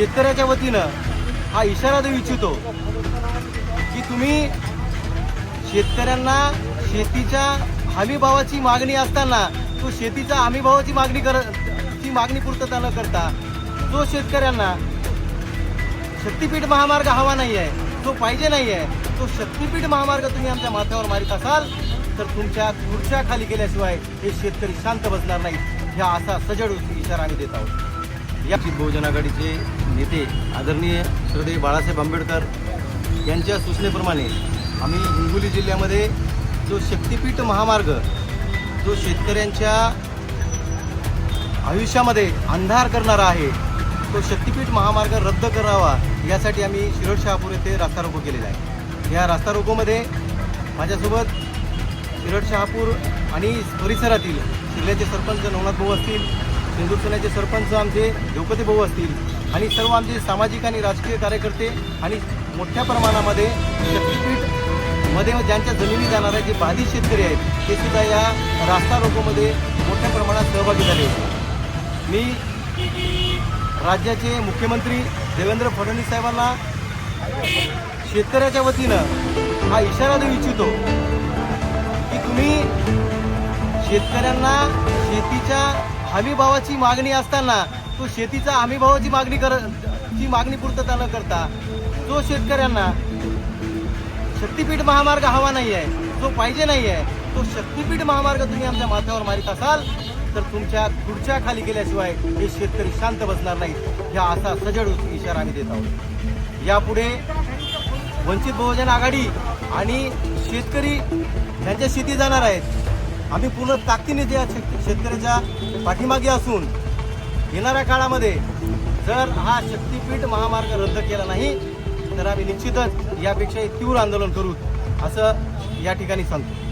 शेतकऱ्याच्या वतीनं हा इशारा देऊ इच्छितो की तुम्ही शेतकऱ्यांना शेतीच्या हमीभावाची मागणी असताना तो शेतीच्या हमीभावाची मागणी पूर्तता न करता जो शेतकऱ्यांना शक्तीपीठ महामार्ग हवा नाही आहे, जो पाहिजे नाही आहे, तो शक्तीपीठ महामार्ग तुम्ही आमच्या माथ्यावर मारित असाल तर तुमच्या खुर्च्या खाली गेल्याशिवाय हे शेतकरी शांत बसणार नाहीत. ह्या असा सजड इशारा आम्ही देत आहोत. या बहुजन आघाडीचे नेते आदरणीय श्रद्धेय बाळासाहेब आंबेडकर यांच्या सूचनेप्रमाणे आम्ही हिंगोली जिल्ह्यामध्ये जो शक्तीपीठ महामार्ग जो शेतकऱ्यांच्या आयुष्यामध्ये अंधार करणारा आहे तो शक्तीपीठ महामार्ग रद्द करावा यासाठी आम्ही शिरोड शहापूर येथे रास्ता रोको केलेला आहे. या रास्ता रोकोमध्ये माझ्यासोबत शिरोड शहापूर आणि परिसरातील जिल्ह्याचे सरपंच नवनाथ भाऊ असतील, सिंदूरसोन्याचे सरपंच आमचे देवपती भाऊ असतील आणि सर्व आमचे सामाजिक आणि राजकीय कार्यकर्ते आणि मोठ्या प्रमाणामध्ये शक्तीपीठमध्ये ज्यांच्या जमिनी जाणार आहे जे बाधित शेतकरी आहेत ते सुद्धा या रास्ता रोकोमध्ये मोठ्या प्रमाणात सहभागी झाले होते. मी राज्याचे मुख्यमंत्री देवेंद्र फडणवीस साहेबांना शेतकऱ्याच्या वतीनं हा इशारा देऊ इच्छितो की तुम्ही शेतकऱ्यांना शेतीच्या हमीभावाची मागणी असताना तो शेतीच्या हमीभावाची मागणी पूर्तता न करता जो शेतकऱ्यांना शक्तीपीठ महामार्ग हवा नाही आहे, जो पाहिजे नाही आहे, तो शक्तीपीठ महामार्ग तुम्ही आमच्या माथ्यावर मारित असाल तर तुमच्या खुर्च्या खाली गेल्याशिवाय हे शेतकरी शांत बसणार नाहीत. ह्या असा सजड इशारा आम्ही देत आहोत. यापुढे वंचित बहुजन आघाडी आणि शेतकरी यांच्या शेती जाणार आहेत. आम्ही पूर्ण ताकदीने त्या शेतकऱ्याच्या पाठीमागे असून येणाऱ्या काळामध्ये जर हा शक्तीपीठ महामार्ग रद्द केला नाही तर आम्ही निश्चितच यापेक्षा तीव्र आंदोलन करू असं या ठिकाणी सांगतो.